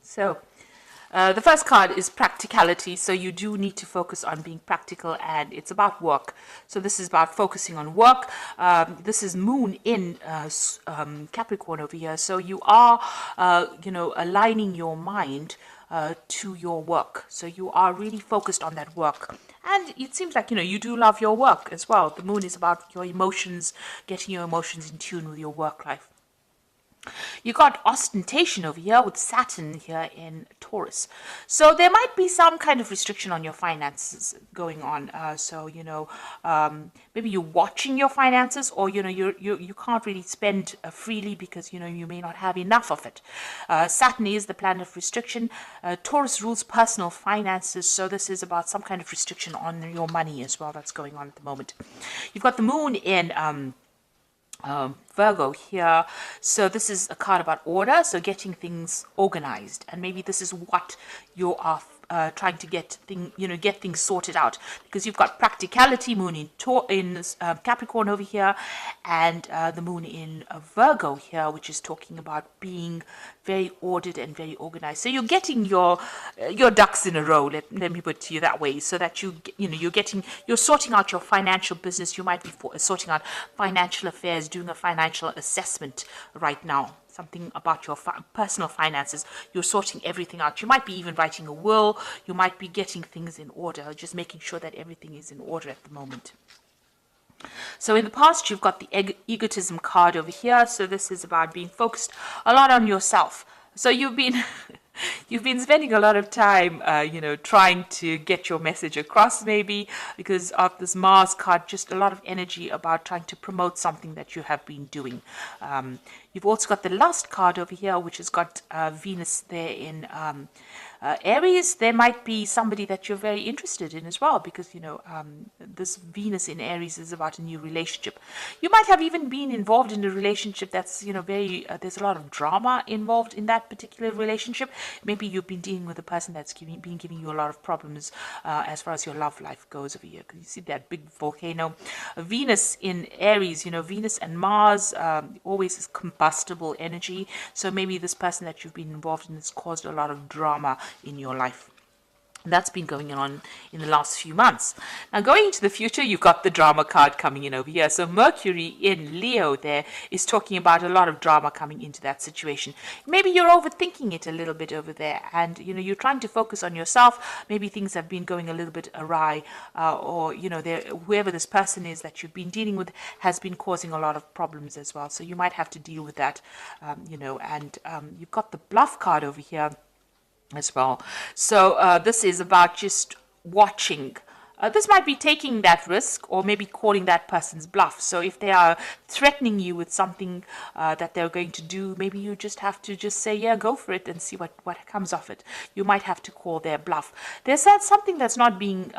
So the first card is practicality. So you do need to focus on being practical, and it's about work. So this is about focusing on work. This is Moon in Capricorn over here. So you are, aligning your mind to your work. So you are really focused on that work. And it seems like, you do love your work as well. The moon is about your emotions, getting your emotions in tune with your work life. You got ostentation over here with Saturn here in Taurus. So there might be some kind of restriction on your finances going on. Maybe you're watching your finances, or, you can't really spend freely because, you may not have enough of it. Saturn is the planet of restriction. Taurus rules personal finances. So this is about some kind of restriction on your money as well that's going on at the moment. You've got the moon in Virgo here. So this is a card about order, so getting things organized, and maybe this is what you are trying to get things sorted out, because you've got practicality, moon in Capricorn over here, and the moon in Virgo here, which is talking about being very ordered and very organized. So you're getting your ducks in a row. Let me put it to you that way, so that you're sorting out your financial business. You might be sorting out financial affairs, doing a financial assessment right now. Something about your personal finances. You're sorting everything out. You might be even writing a will. You might be getting things in order, just making sure that everything is in order at the moment. So in the past, you've got the egotism card over here. So this is about being focused a lot on yourself. So you've been spending a lot of time, trying to get your message across, maybe because of this Mars card, just a lot of energy about trying to promote something that you have been doing. You've also got the Lust card over here, which has got Venus there in Aries. There might be somebody that you're very interested in as well, because this Venus in Aries is about a new relationship. You might have even been involved in a relationship that's there's a lot of drama involved in that particular relationship. Maybe you've been dealing with a person that's been giving you a lot of problems as far as your love life goes over here, because you see that big volcano. Venus in Aries, Venus and Mars always is combustible energy. So maybe this person that you've been involved in has caused a lot of drama in your life. That's been going on in the last few months. Now, going into the future, you've got the drama card coming in over here. So Mercury in Leo there is talking about a lot of drama coming into that situation. Maybe you're overthinking it a little bit over there, and you're trying to focus on yourself. Maybe things have been going a little bit awry, or whoever this person is that you've been dealing with has been causing a lot of problems as well. So you might have to deal with that, and you've got the bluff card over here as well. So this is about just watching. This might be taking that risk, or maybe calling that person's bluff. So if they are threatening you with something that they're going to do, maybe you just have to just say, yeah, go for it, and see what comes of it. You might have to call their bluff. There's something that's not being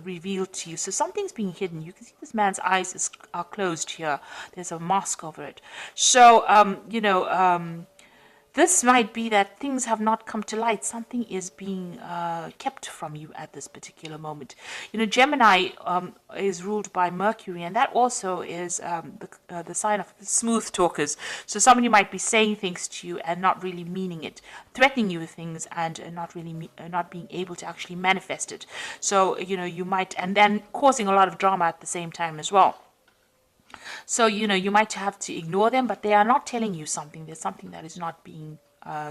revealed to you. So something's being hidden. You can see this man's eyes are closed here. There's a mask over it. So, this might be that things have not come to light. Something is being kept from you at this particular moment. Gemini is ruled by Mercury, and that also is the sign of smooth talkers. So somebody might be saying things to you and not really meaning it, threatening you with things, and not being able to actually manifest it. So you might, and then causing a lot of drama at the same time as well. So, you might have to ignore them, but they are not telling you something. There's something that is not being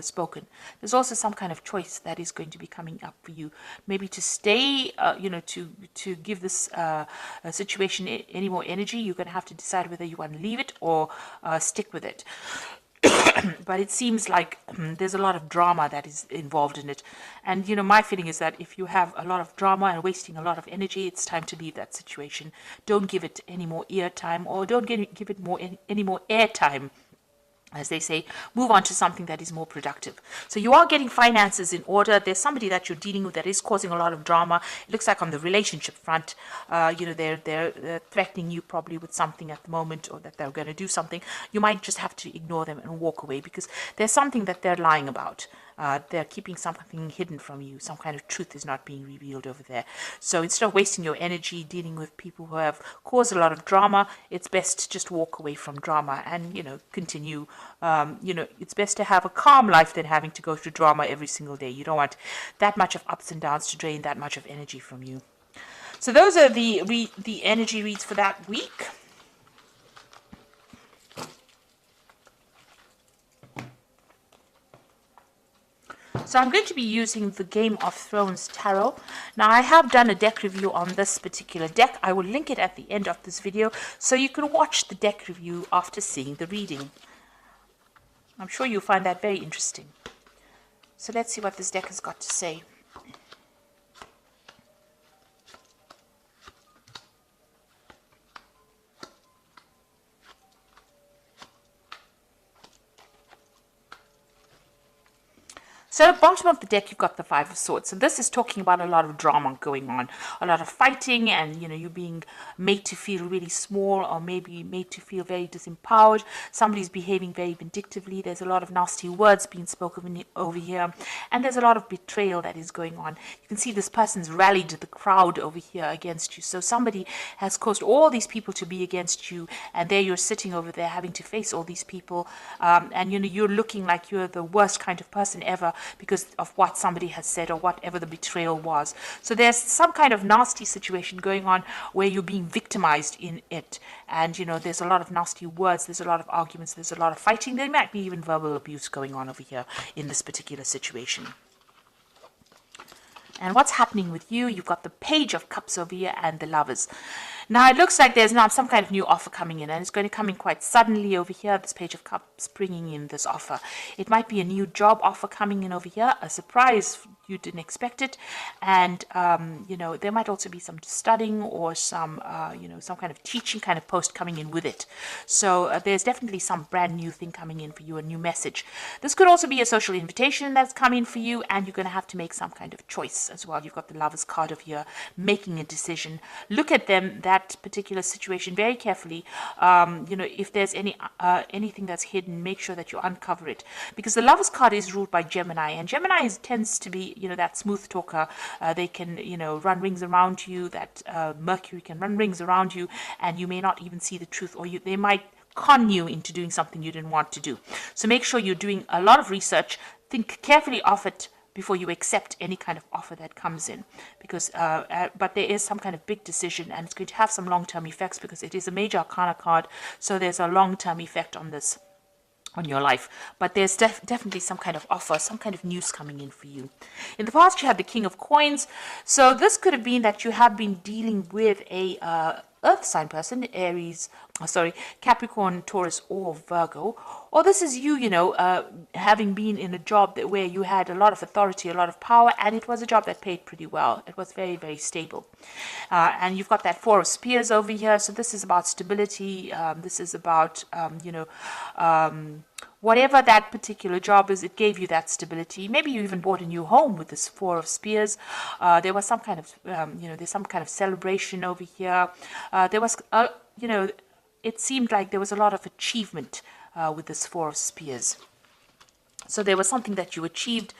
spoken. There's also some kind of choice that is going to be coming up for you. Maybe to stay, to give this situation any more energy, you're going to have to decide whether you want to leave it or stick with it. But it seems like there's a lot of drama that is involved in it. And, my feeling is that if you have a lot of drama and wasting a lot of energy, it's time to leave that situation. Don't give it any more ear time, or don't give it any more air time. As they say, move on to something that is more productive. So you are getting finances in order. There's somebody that you're dealing with that is causing a lot of drama. It looks like on the relationship front, they're threatening you probably with something at the moment, or that they're going to do something. You might just have to ignore them and walk away, because there's something that they're lying about. They're keeping something hidden from you. Some kind of truth is not being revealed over there. So instead of wasting your energy dealing with people who have caused a lot of drama, it's best to just walk away from drama and, continue. It's best to have a calm life than having to go through drama every single day. You don't want that much of ups and downs to drain that much of energy from you. So those are the energy reads for that week. So I'm going to be using the Game of Thrones Tarot. Now I have done a deck review on this particular deck. I will link it at the end of this video so you can watch the deck review after seeing the reading. I'm sure you'll find that very interesting. So let's see what this deck has got to say. So at the bottom of the deck, you've got the Five of Swords. So this is talking about a lot of drama going on, a lot of fighting, and you being made to feel really small, or maybe made to feel very disempowered. Somebody's behaving very vindictively. There's a lot of nasty words being spoken over here, and there's a lot of betrayal that is going on. You can see this person's rallied the crowd over here against you. So somebody has caused all these people to be against you, and there you're sitting over there having to face all these people, and you're looking like you're the worst kind of person ever, because of what somebody has said or whatever the betrayal was. So there's some kind of nasty situation going on where you're being victimized in it. And, there's a lot of nasty words, there's a lot of arguments, there's a lot of fighting. There might be even verbal abuse going on over here in this particular situation. And what's happening with you? You've got the Page of Cups over here and the Lovers. Now, it looks like there's now some kind of new offer coming in, and it's going to come in quite suddenly over here, this Page of Cups bringing in this offer. It might be a new job offer coming in over here, a surprise, you didn't expect it, and, there might also be some studying or some, some kind of teaching kind of post coming in with it. So there's definitely some brand new thing coming in for you, a new message. This could also be a social invitation that's coming for you, and you're going to have to make some kind of choice as well. You've got the Lovers card over here, making a decision. Look at that particular situation very carefully. If there's anything that's hidden, make sure that you uncover it, because the Lovers card is ruled by Gemini, and Gemini tends to be that smooth talker. They can run rings around you. That Mercury can run rings around you, and you may not even see the truth, or they might con you into doing something you didn't want to do. So make sure you're doing a lot of research. Think carefully of it before you accept any kind of offer that comes in, because but there is some kind of big decision, and it's going to have some long-term effects because it is a major arcana card. So there's a long-term effect on this, on your life, but there's definitely some kind of offer, some kind of news coming in for you. In the past, you had the King of Coins. So this could have been that you have been dealing with a earth sign person, Capricorn, Taurus, or Virgo. Or this is you, having been in a job where you had a lot of authority, a lot of power, and it was a job that paid pretty well. It was very, very stable. And you've got that Four of Spears over here. So this is about stability. This is about, whatever that particular job is, it gave you that stability. Maybe you even bought a new home with this Four of Spears. There was some kind of, there's some kind of celebration over here. There was, it seemed like there was a lot of achievement with this Four of Spears. So there was something that you achieved,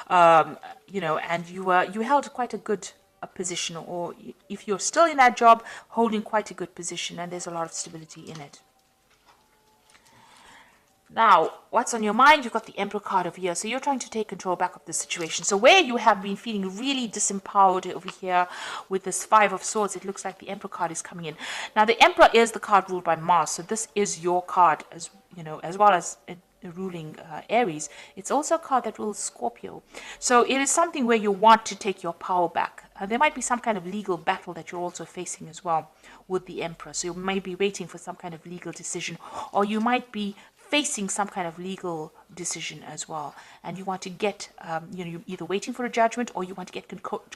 and you held quite a good position, or if you're still in that job, holding quite a good position, and there's a lot of stability in it. Now, what's on your mind? You've got the Emperor card over here. So you're trying to take control back of the situation. So where you have been feeling really disempowered over here with this Five of Swords, it looks like the Emperor card is coming in. Now, the Emperor is the card ruled by Mars. So this is your card, as well as ruling Aries. It's also a card that rules Scorpio. So it is something where you want to take your power back. There might be some kind of legal battle that you're also facing as well with the Emperor. So you may be waiting for some kind of legal decision, or you might be facing some kind of legal decision as well, and you want to get, you're either waiting for a judgment, or you want to get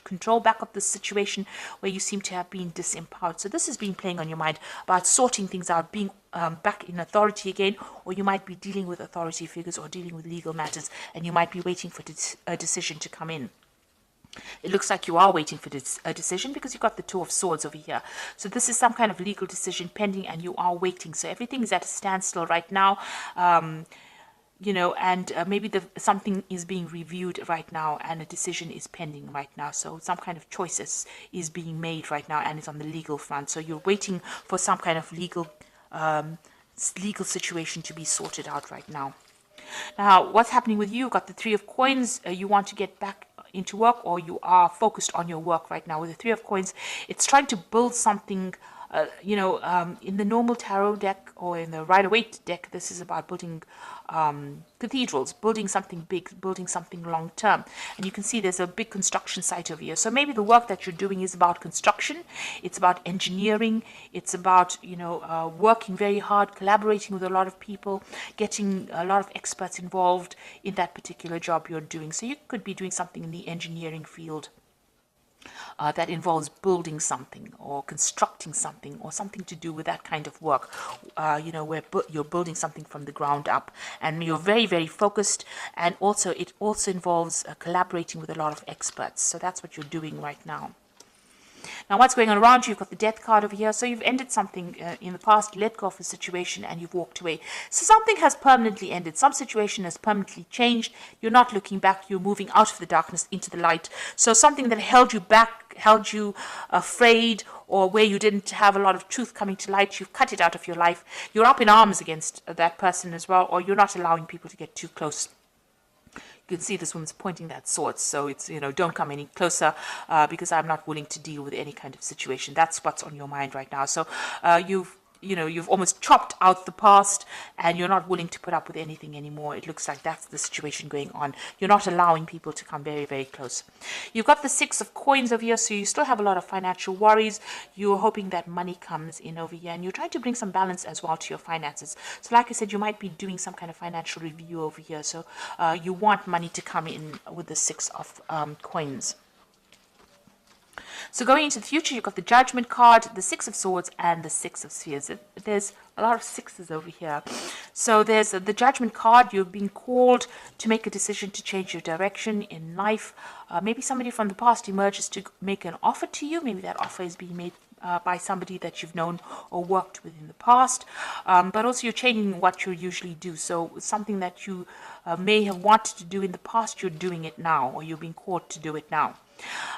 control back of the situation where you seem to have been disempowered. So this has been playing on your mind about sorting things out, being back in authority again, or you might be dealing with authority figures or dealing with legal matters, and you might be waiting for a decision to come in. It looks like you are waiting for a decision because you've got the Two of Swords over here. So this is some kind of legal decision pending, and you are waiting. So everything is at a standstill right now. and maybe something is being reviewed right now and a decision is pending right now. So some kind of choices is being made right now and it's on the legal front. So you're waiting for some kind of legal situation to be sorted out right now. Now, what's happening with you? You've got the Three of Coins. You want to get back into work, or you are focused on your work right now. With the Three of Coins, it's trying to build something. In the normal tarot deck or in the Rider-Waite deck, this is about building cathedrals, building something big, building something long term. And you can see there's a big construction site over here. So maybe the work that you're doing is about construction. It's about engineering. It's about, working very hard, collaborating with a lot of people, getting a lot of experts involved in that particular job you're doing. So you could be doing something in the engineering field. That involves building something or constructing something or something to do with that kind of work, where you're building something from the ground up and you're very, very focused. And also it also involves collaborating with a lot of experts. So that's what you're doing right now. Now, what's going on around you? You've got the Death card over here. So you've ended something in the past, let go of a situation, and you've walked away. So something has permanently ended. Some situation has permanently changed. You're not looking back. You're moving out of the darkness into the light. So something that held you back, held you afraid, or where you didn't have a lot of truth coming to light, you've cut it out of your life. You're up in arms against that person as well, or you're not allowing people to get too close. You can see this woman's pointing that sword, so it's, don't come any closer because I'm not willing to deal with any kind of situation. That's what's on your mind right now. So you've almost chopped out the past and you're not willing to put up with anything anymore. It looks like that's the situation going on. You're not allowing people to come very, very close. You've got the Six of Coins over here, so you still have a lot of financial worries. You're hoping that money comes in over here and you're trying to bring some balance as well to your finances. So like I said, you might be doing some kind of financial review over here. So you want money to come in with the Six of Coins. So going into the future, you've got the Judgment card, the Six of Swords, and the Six of Spheres. There's a lot of sixes over here. So there's the Judgment card. You're being called to make a decision to change your direction in life. Maybe somebody from the past emerges to make an offer to you. Maybe that offer is being made by somebody that you've known or worked with in the past. But also you're changing what you usually do. So something that you may have wanted to do in the past, you're doing it now, or you're being called to do it now.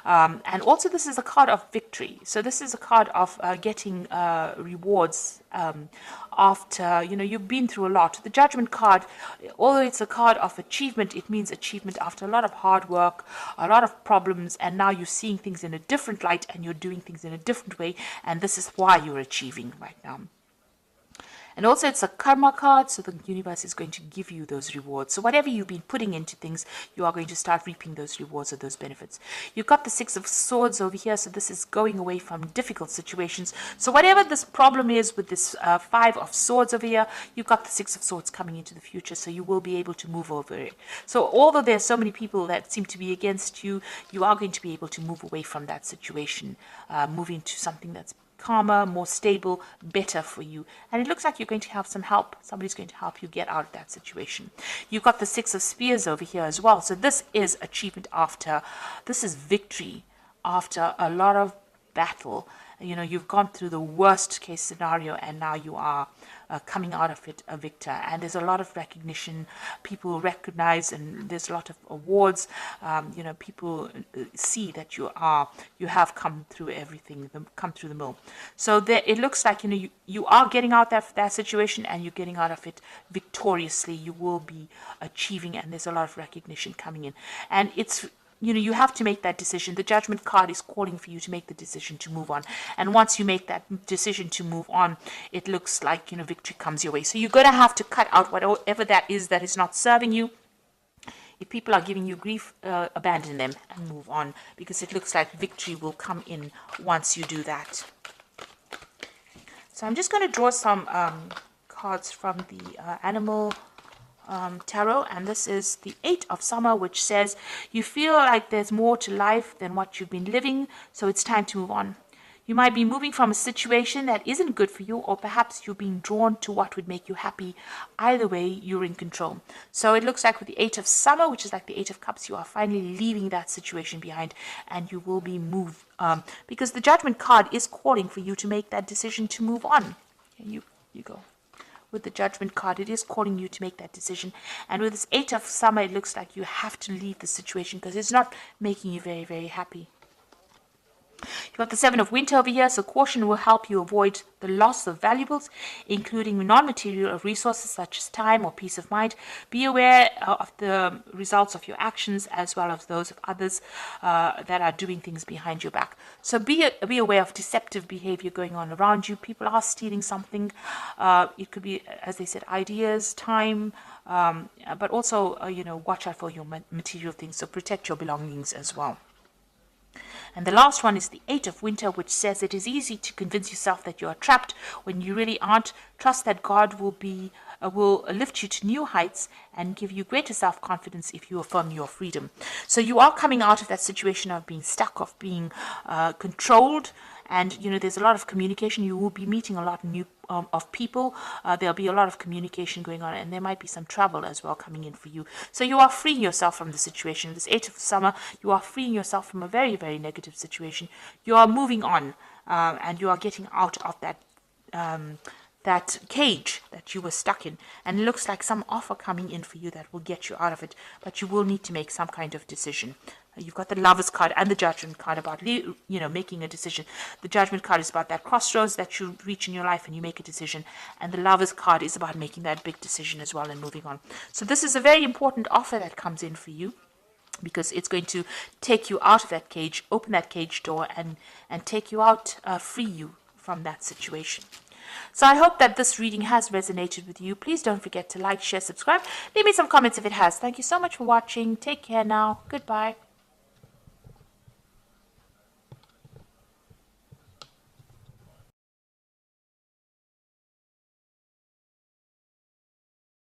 And also this is a card of victory. So this is a card of getting rewards after, you've been through a lot. The Judgment card, although it's a card of achievement, it means achievement after a lot of hard work, a lot of problems, and now you're seeing things in a different light and you're doing things in a different way, and this is why you're achieving right now. And also it's a karma card, so the universe is going to give you those rewards. So whatever you've been putting into things, you are going to start reaping those rewards or those benefits. You've got the Six of Swords over here, so this is going away from difficult situations. So whatever this problem is with this Five of Swords over here, you've got the Six of Swords coming into the future, so you will be able to move over it. So although there's so many people that seem to be against you, you are going to be able to move away from that situation, moving to something that's calmer, more stable, better for you. And it looks like you're going to have some help. Somebody's going to help you get out of that situation. You've got the Six of Spears over here as well. So this is achievement after, this is victory after a lot of battle. You've gone through the worst case scenario and now you are coming out of it a victor. And there's a lot of recognition. People recognize, and there's a lot of awards. People see that you have come through everything, come through the mill. So it looks like you are getting out of that situation and you're getting out of it victoriously. You will be achieving, and there's a lot of recognition coming in. And it's you have to make that decision. The Judgment card is calling for you to make the decision to move on. And once you make that decision to move on, it looks like, victory comes your way. So you're going to have to cut out whatever that is not serving you. If people are giving you grief, abandon them and move on, because it looks like victory will come in once you do that. So I'm just going to draw some cards from the Animal Tarot, and this is the Eight of Summer, which says you feel like there's more to life than what you've been living, so it's time to move on. You might be moving from a situation that isn't good for you, or perhaps you're being drawn to what would make you happy. Either way, you're in control. So it looks like with the Eight of Summer, which is like the Eight of Cups, you are finally leaving that situation behind and you will be moved, because the Judgment card is calling for you to make that decision to move on. And you go. with the Judgment card. It is calling you to make that decision. And with this 8 of Summer, it looks like you have to leave the situation because it's not making you very, very happy. You've got the 7 of Winter over here, so caution will help you avoid the loss of valuables, including non-material resources such as time or peace of mind. Be aware of the results of your actions as well as those of others that are doing things behind your back. So be aware of deceptive behavior going on around you. People are stealing something. It could be, as they said, ideas, time, but also, watch out for your material things. So protect your belongings as well. And the last one is the 8 of Winter, which says it is easy to convince yourself that you are trapped when you really aren't. Trust that God will lift you to new heights and give you greater self-confidence if you affirm your freedom. So you are coming out of that situation of being stuck, of being controlled. And, there's a lot of communication. You will be meeting a lot of people. There'll be a lot of communication going on, and there might be some travel as well coming in for you. So you are freeing yourself from the situation. This 8 of Summer, you are freeing yourself from a very, very negative situation. You are moving on, and you are getting out of that cage that you were stuck in. And it looks like some offer coming in for you that will get you out of it, but you will need to make some kind of decision. You've got the Lovers card and the Judgment card about, making a decision. The Judgment card is about that crossroads that you reach in your life and you make a decision. And the Lovers card is about making that big decision as well and moving on. So this is a very important offer that comes in for you, because it's going to take you out of that cage, open that cage door, and take you out, free you from that situation. So I hope that this reading has resonated with you. Please don't forget to like, share, subscribe. Leave me some comments if it has. Thank you so much for watching. Take care now. Goodbye.